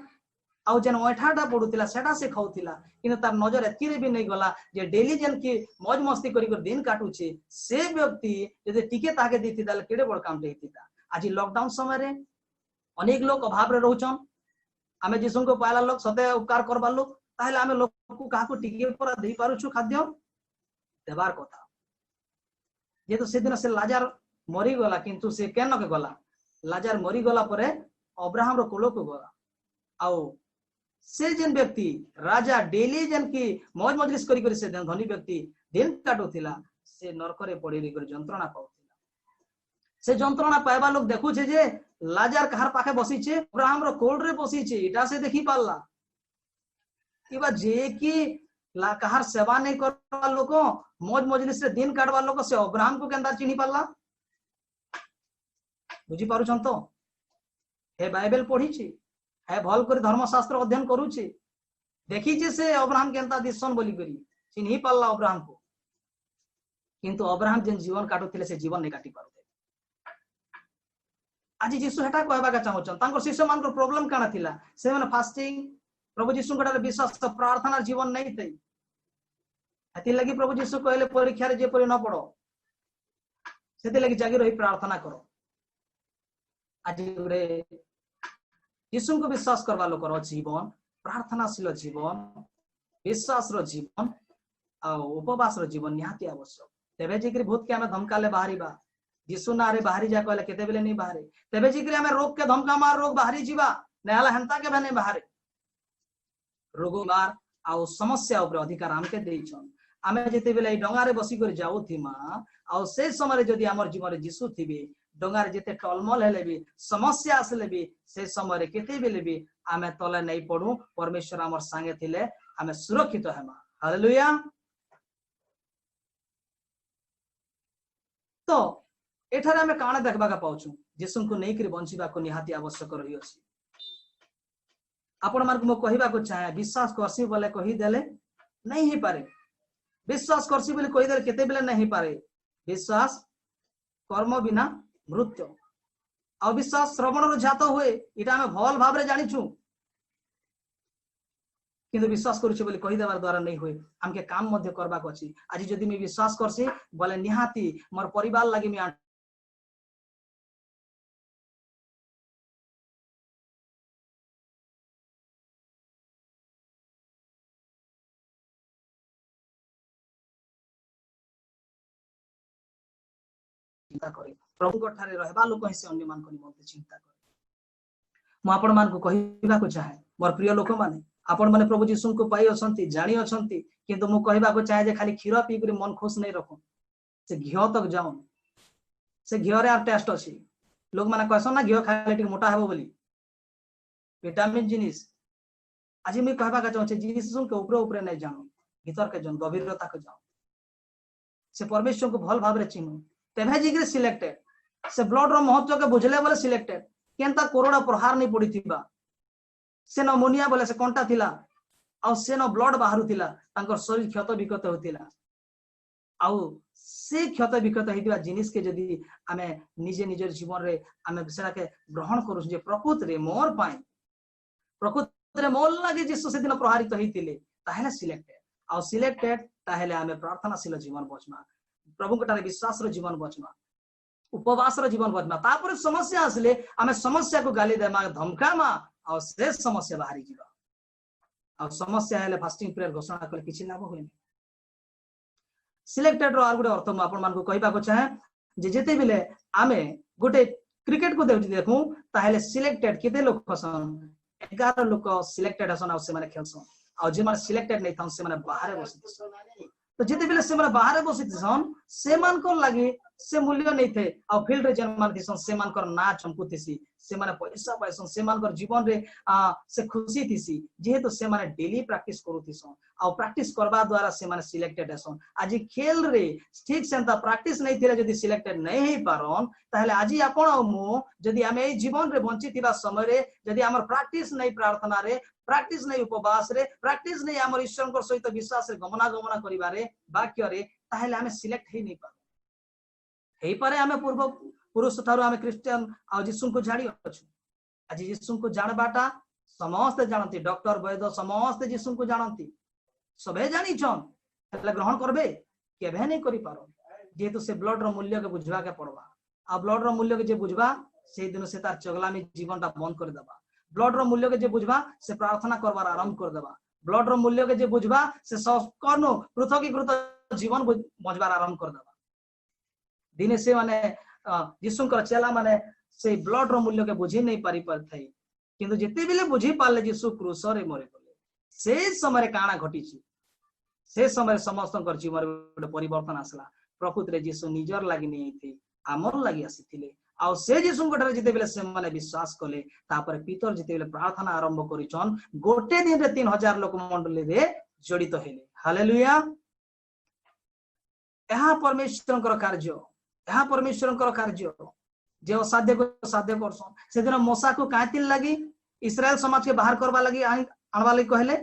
आउ जेन ओठाटा पडुथिला सेटा से खाउथिला किंतु तार नजर एतिरे भी नहीं गला जे डेली जेन की मौज मस्ती करी कर दिन काटुछे से व्यक्ति जदि टिके ताके देथि दाल केडे बड़ काम देथिता। आज लॉकडाउन समय रे अनेक लोग अभाव रे रहउछन आमे जिसु को पाला लोग सते उपकार करबा लोग ताहले आमे लोग को काहा को टिके पर देई पारुछु खाद्य देबार कथा जे तो से दिन से लाजार मरी गला किंतु से केन के गला लाजार मरी गला परे अब्राहम रो कोलो को गला आउ से जेन व्यक्ति राजा डेली जेन की मौज मजलिस करी करी से धनी व्यक्ति दिन काटुथिला से नरकरे पड़ी कर जंत्रणा पाउथिला। से जंत्रणा पाइबा लोग देखु छे जे लाजार कहार पाखे बसी छे अब्राहम रो कोल रे बसी छे इटा से देखि पाला किबा जे की ला कहार सेवा नहीं करबा लोग मौज मजलिस से दिन काटबा लोग से अब्राहम को केंदा चिन्ही पाला बुझी पारुछन तो हे बाइबल पढ़ी छी है भल कर धर्मशास्त्र अध्ययन करूचे देखी से अब्राहम केंता दिसन बोली करी चिन्ही पाला अब्राहम को किंतु अब्राहम जेन जीवन काटुथिले से जीवन नहीं काटी पारुथे। आज यीशु हेटा कहबा का चाहउछन तांकर शिष्य मान को प्रॉब्लम काना थिला से माने फास्टिंग प्रभु यीशु कटार विश्वास प्रार्थना जीवन नहीं थई हति लगी प्रभु यीशु कहले परीक्षा रे जे परि न पड़ो सेते लगी जागी रही प्रार्थना करो। आज रे यीशु को विश्वास करवा लोकर जीवन प्रार्थनाशील जीवन विश्वास रो जीवन आ उपवास रो जीवन निहाती आवश्यक तेबे जिकरी भूत के हमें धमकाले बाहरीबा यीशु नारे बाहरी जा कहले केते बेले नहीं बाहरे तेबे जिकरी हमें रोग के धमका मार रोग बाहरी जीवा नेहाला हंता के बने बाहरे रोग मार आ समस्या ऊपर अधिकार हमके देइछन आमे जेते बेले डंगारे बसी कर जाउथिमा आ से समय जदी हमर जीवन रे यीशु थिबे डंगार जेते टलमल हेले भी समस्या आसले भी से समय केते बेले भी आमे तले नहीं पड़ू परमेश्वर हमर संगे थिले आमे सुरक्षित हेमा। हालेलुया। तो एठारे आमे काना देखबा का पाउछु यीशु को नहीं करी बंचिबा को निहाती आवश्यक रही अछि। आपण मार को कहबा को चाहे विश्वास करसी बोले कहि देले नहीं ही पारे विश्वास करसी बोले कहि देले केते बेले नहीं पारे विश्वास कर्म बिना मृत्यु अविश्वास श्रवण जात हुए इटा हमें भल भाव जानिछु किंतु विश्वास करूछ बोली कहि देबार द्वारा नहीं हुए हमके काम मध्य करबा को अछि। आज जदि मैं विश्वास करसी बोले निहाती मोर परिवार लागि मैं चिंता करे प्रभु को ठारे रहबा लोक हिसे अन्य मान को निमंते चिंता करे। मु आपण मान को कहिबा को चाहे मोर प्रिय लोक माने आपण माने प्रभु यीशु को पाई अछंती जानी अछंती किंतु मु कहबा को चाहे जे खाली खीर पी कर मन खुश नहीं रखो से घियो तक जाओ से घियो रे आर टेस्ट अछि लोग माने कहसन ना घियो खाले टिक मोटा हेबो बोली विटामिन जिनिस आज मैं कहबा का चाहू छे यीशु के ऊपर ऊपर नहीं जानो भीतर के जन गभीरता के जाओ से परमेश्वर को भल भाव रे चिन्हो तेभे जिगरे सिलेक्टेड से ब्लड रो महत्व के बुझले बोले सिलेक्टेड केनता कोरोना प्रहार नहीं पड़ीथिबा से नमोनिया बोले से कंटा थिला आ से न ब्लड बाहरु थिला तांकर शरीर क्षत विक्षत होतिला आ से क्षत विक्षत हिदिबा जिनिस के जदी आमे निजे निजर जीवन रे आमे बिसरा के ग्रहण करू जे प्रकृत रे मोर पाए प्रकृत रे मोल लागे जे से दिन प्रहारित होइतिले ताहेले सिलेक्टेड आ सिलेक्टेड ताहेले आमे प्रार्थनाशील जीवन बचमा प्रभु कटारे विश्वास रो जीवन बचमा उपवास रो जीवन बचमा तापर समस्या आसले आमे समस्या को गाली देमा धमकामा और से समस्या बाहरी जीवा और समस्या हेले फास्टिंग प्रेयर घोषणा कर किछि लाभ होइनी सिलेक्टेड रो आर गुटे अर्थ आपण मान को कहबा को चाहे जे जेते बेले आमे गुटे क्रिकेट को देखू ताहेले सिलेक्टेड केते लोक खसन 11 लोक सिलेक्टेड हसन आ से माने खेलसन आ जे माने सिलेक्टेड नै थन से माने बाहर बसिसन तो जेते बेले से माने बाहर बसिसन से मान को लागि से मूल्य नै थे आ फील्ड रे जन मान दिसन से मान कर ना चमकुतिसी से माने पैसा पाइसन से मान कर जीवन रे से खुशी थिसी जेहेतु से माने डेली प्रैक्टिस करूथिसन आ प्रैक्टिस करबा द्वारा से माने सिलेक्टेड हसन आज खेल रे ठीक सेंता प्रैक्टिस नै थिले जदी सिलेक्टेड नै हे पारन ताहले आज आपण आ मो जदी हमें जीवन रे वंचित समय रे जदी हमर प्रैक्टिस नै प्रार्थना रे प्रैक्टिस नै उपवास रे प्रैक्टिस नै हमर ईश्वर को सहित विश्वास रे गमना करिबारे वाक्य रे ताहले हमें सिलेक्ट हे नै पार हे पारे हमें पूर्व पुरुष थारु हमें क्रिश्चियन आ यीशु को जानि अछि आज यीशु को जानबाटा समस्त जानती डॉक्टर वैद्य समस्त यीशु को जानती सबे जानि छन એટલે ગ્રહણ કરबे केबे नै करि पारो जेतु से ब्लड रो मूल्य के बुझवा के पड़वा आ ब्लड रो मूल्य के जे बुझवा से दिन से तार चगलामी जीवनटा बंद कर देबा ब्लड रो मूल्य के जे बुझवा से प्रार्थना करबार आरंभ कर देबा ब्लड रो मूल्य के जे बुझवा से सकनो पृथकीकृत जीवन बजबार आरंभ कर देबा दिने से माने यीशु कर चेला माने से ब्लड रो मूल्य के बुझी नहीं पारि पर थई किंतु जेते बेले बुझी पाले यीशु क्रूस रे मरे गले से समय काना घटी छी से समय समस्त कर जीवन रे परिवर्तन आसला प्रकृति रे यीशु निजर लागि नै थी आमर लागि आसीथिले आ से यीशु गठरे जेते बेले से माने विश्वास कले तापर पितर जेते बेले प्रार्थना आरंभ करिचन गोटे दिन रे 3000 लोक मंडली रे जड़ित हेले हालेलुया एहा परमेश्वरकर कार्य यह परमेश्वर कार्य जे असाध्य को साध्य करसन से दिन मूसा को कातिल लगी इस्राएल समाज के बाहर करबा लगी आनबा लगी कहले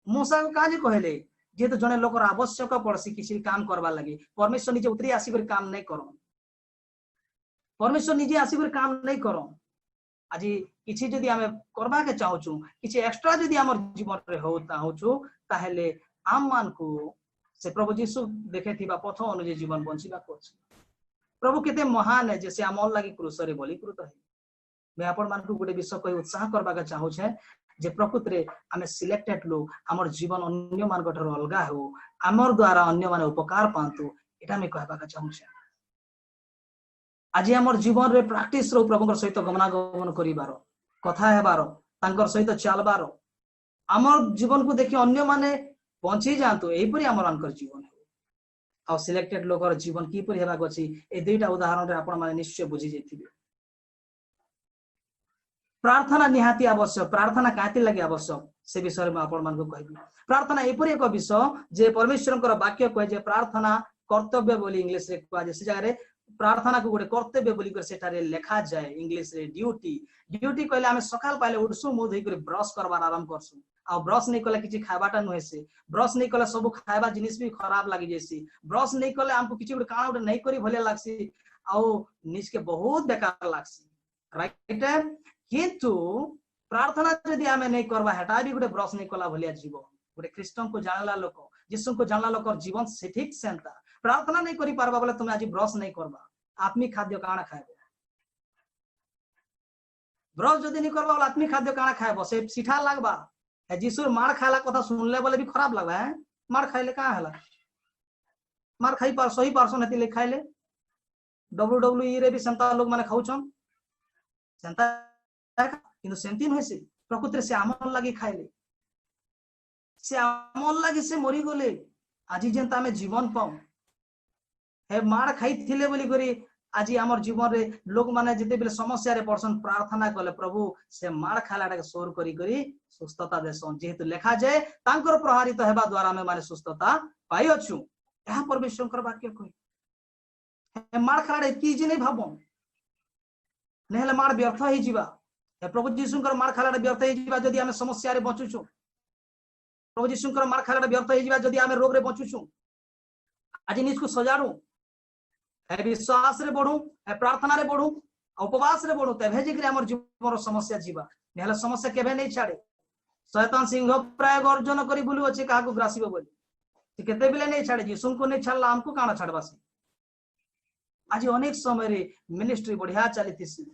मूसा को काजे कहले जे तो जने लोकर आवश्यक पड़सी किसी काम करबा लगी परमेश्वर निजे उतरी आसी कर काम नहीं करन परमेश्वर निजे आसी कर काम नहीं करन आज किछि जदी हमें करबा के चाहूछु किछि एक्स्ट्रा जदी हमर जीवन रे होता होछु ताहेले आम मान को से प्रभु यीशु देखे थिबा पथ अनुसार जीवन बंचिबा कोछ प्रभु केते महान है जैसे आमल लागि क्रूस रे बलिकृत है मैं आपण मान को गोटे विषय कहि उत्साह करबा के चाहू छे जे प्रकृति रे हमें सिलेक्टेड लोग हमर जीवन अन्य मान गठर अलगा हो हमर द्वारा अन्य माने उपकार पांतु एटा मैं कहबा के चाहू छे आज हमर जीवन रे प्रैक्टिस रो प्रभु कर सहित गमनागमन करिबार कथा हेबार तांकर सहित चलबार हमर जीवन को देखि अन्य माने पहुंची जानतु एही परि हमर अनकर जीवन आ सिलेक्टेड लोकर जीवन की परि हेबाक अछि ए दुईटा उदाहरण रे आपण माने निश्चय बुझी जैथिबे प्रार्थना निहाती आवश्यक प्रार्थना काति लागि आवश्यक से विषय में आपण मान को कहबी प्रार्थना एपरि एक विषय जे परमेश्वरकर वाक्य कहे जे प्रार्थना कर्तव्य बोली इंग्लिश रे कहा जे से जगह रे प्रार्थना को गोटे कर्तव्य बोली कर सेटारे लिखा जाए इंग्लिश रे ड्यूटी ड्यूटी कहले हमें सकाल पाले उठसु मुंह धोई कर ब्रश करबार आरंभ करसु आ ब्रश नहीं कले किछि खाबाटा न हेसे ब्रश नहीं कले सब खाइबा जिनिस भी खराब लागि जेसी ब्रश नहीं कले हमको किछि गोटे काना गोटे नहीं करी भले लागसी आ निज के बहुत बेकार लागसी राइट किंतु प्रार्थना यदि हमें नहीं करबा हेटा भी गोटे ब्रश नहीं कला भलिया जीवन गोटे ख्रीष्टन को जानला लोक यीशु को जानला लोक जीवन से ठीक सेंता प्रार्थना नहीं करी पारबा बोले तुम आज ब्रश नहीं करबा आत्मिक खाद्य काना खाइबे ब्रश जदि नहीं करबा बोले आत्मिक खाद्य काना खाइबो से सीठा लागबा यीशु मार खाला कथा सुनले बोले भी खराब लागबा है मार खाइले का हला मार खाई पार सही पारसन हेति ले खाइले WWE रे भी सेंता लोग माने खाउछन सेंता किंतु सेंती न हेसे प्रकृति से आमल लागि खाइले से आमल लागि से मरी गले आज जेंता में जीवन पाऊ हे मार खाई थिले बोली करी आज हमर जीवन रे लोग माने जते बेले समस्या रे पड़सन प्रार्थना कले प्रभु से मार खालाटा के सोर करी करी सुस्थता देसन जेहेतु लेखा जाए तांकर प्रहारित हेबा द्वारा में माने सुस्थता पाई अछु एहा परमेश्वर कर वाक्य कहि हे मार खालाटा की जे नै भाबो नेहले मार व्यर्थ ही जीवा हे प्रभु यीशुकर मार खालाटा व्यर्थ ही जीवा जदी हमें समस्या रे बचुछु प्रभु यीशुकर मार खालाटा व्यर्थ ही जीवा जदी हमें रोग रे बचुछु आज निजको सजाडू है विश्वास रे बढ़ू है प्रार्थना रे बढ़ू उपवास रे बढ़ू तबे जेकरे हमर जीवन समस्या जीवा नेहले समस्या केबे नहीं छाड़े शैतान सिंह प्राय गर्जन करी बुलु अछि काको ग्रासिबो बोली से केते बेले नहीं छाड़े यीशु को नहीं छाड़ला हमको काना छाड़बासी आज अनेक समय रे मिनिस्ट्री बढ़िया चलीतिसी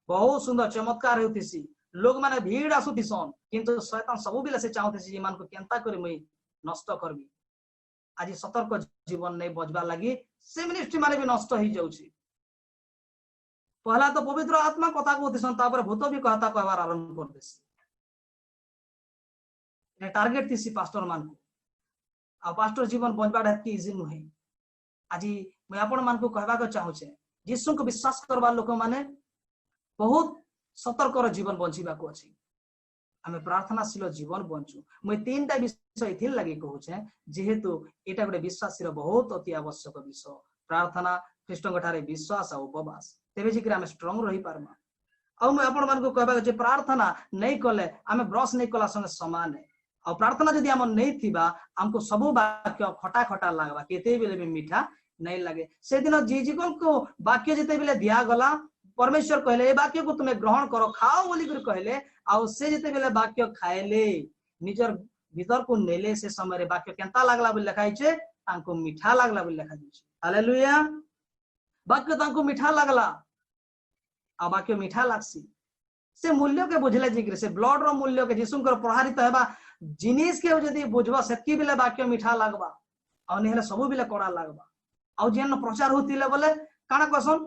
बहुत सुंदर चमत्कार होतिसी लोग माने भीड़ आसुतिसन किंतु शैतान सब बेले से चाहतेसी जे मान को केंता करी मई नष्ट करबी आज सतर्क जीवन नहीं बचवा लगी से मिनिस्ट्री माने भी नष्ट हो जाउछि। पहला तो पवित्र आत्मा कथा कहते तापर भूत भी कहता कहबार आरंभ कर देसी। टार्गेट थी पास्टर मान को आ पास्टर जीवन बचवाटा हेतकी इजी नुहे। आज मुझे आपण मान को कहबा को चाहूचे यीशु को विश्वास करबा लोक माने बहुत सतर्क जीवन बंचिबा को अछि। आमे प्रार्थनाशील जीवन बंचू मुझे तीन टा विषय इथिल लगी कहूचे जेहेतु एटा गोटे विश्वासीर बहुत अति आवश्यक विषय। प्रार्थना ख्रीष्टଙ୍କ ठारे विश्वास आ उपवास तेबे जिकरे आमे स्ट्रांग रही पारमा। आ मुझे आपण मान को कहबा जे प्रार्थना नहीं कले आमे ब्रश नहीं कला संगे समान है। और प्रार्थना जदि आम नहीं थिबा हमको सब वाक्य खटा खटा लगवा केते बेले भी मीठा नहीं लगे। से दिन जीजीगल को वाक्य जिते बेले दिया गला परमेश्वर कहले ए वाक्य को तुम्हें ग्रहण करो खाओ बोली कर कहले आ से जिते बेले वाक्य खाएले निजर भीतर को नेले से समय रे वाक्य केंता लागला बोली लिखाई छे तांको मीठा लागला बोली लिखा छै। हालेलुया। वाक्य तांको मीठा लागला आ वाक्य मीठा लागसी से मूल्य के बुझले जिक्र से ब्लड रो मूल्य के यीशुकर प्रहारित हेबा जिनिस के जदि बुझबा सेतकी बेले वाक्य मीठा लागबा आ नेहले सब बेले कड़ा लागबा। आ जेन प्रचार होतिले बोले काना कसम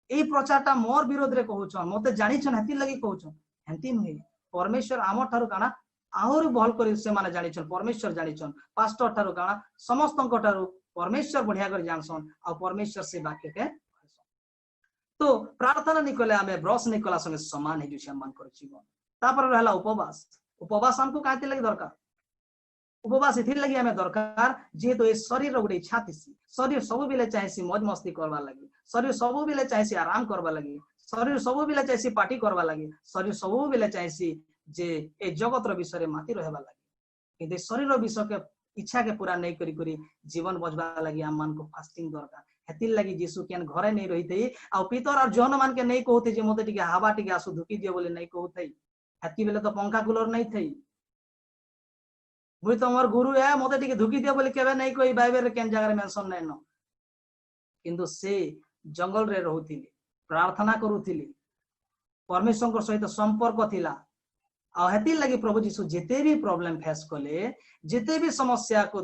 ए प्रचारटा मोर विरोध रे कहउछन मते जानि छन हेति लगी कहउछन हेति नहे। परमेश्वर आम ठारू काना आहुर भल करी से माने जानि छन परमेश्वर जानि छन पास्टर ठारू काना समस्तन ठारू परमेश्वर बढ़िया कर जानसन आ परमेश्वर से वाक्य के तो प्रार्थना निकले आमे ब्रश निकला संगे समान है जो मान कर जीवन। तापर रहला उपवास। उपवास हमको काते लगी दरकार उपवास इथिर लगी हमें दरकार जेहेतु ए शरीर गोटे इच्छा थी शरीर सब बेले चाहेसी मौज मस्ती करवा लगी शरीर सब बेले चाहेसी आराम करवा लगी शरीर सब बेले चाहेसी पार्टी करवा लगी शरीर सब बेले चाहेसी जे ए जगत रो विषय माती रहबा लगी किंतु शरीर रो विषय के इच्छा के पूरा नहीं करी जीवन बचवा लगी हम मान को फास्टिंग दरकार। हेतिल लगी यीशु केन घरे नहीं रही थी आ पितर और जौन मान के नहीं कहते जे मते टिके हवा टिके आसु धुकी दियो बोले नहीं कहते हेति बेले तो पंखा कूलर नहीं थई मुई तो मोर गुरु है मते टिके धुकी दियो बोले केबे नहीं कोई बाइबल रे केन जगह रे मेंशन नहीं न किंतु से जंगल रे रहउतिली प्रार्थना करूतिली परमेश्वर सहित संपर्क थिला आ हेति लगी प्रभु यीशु जेते भी प्रॉब्लम फेस कले जेते भी समस्या को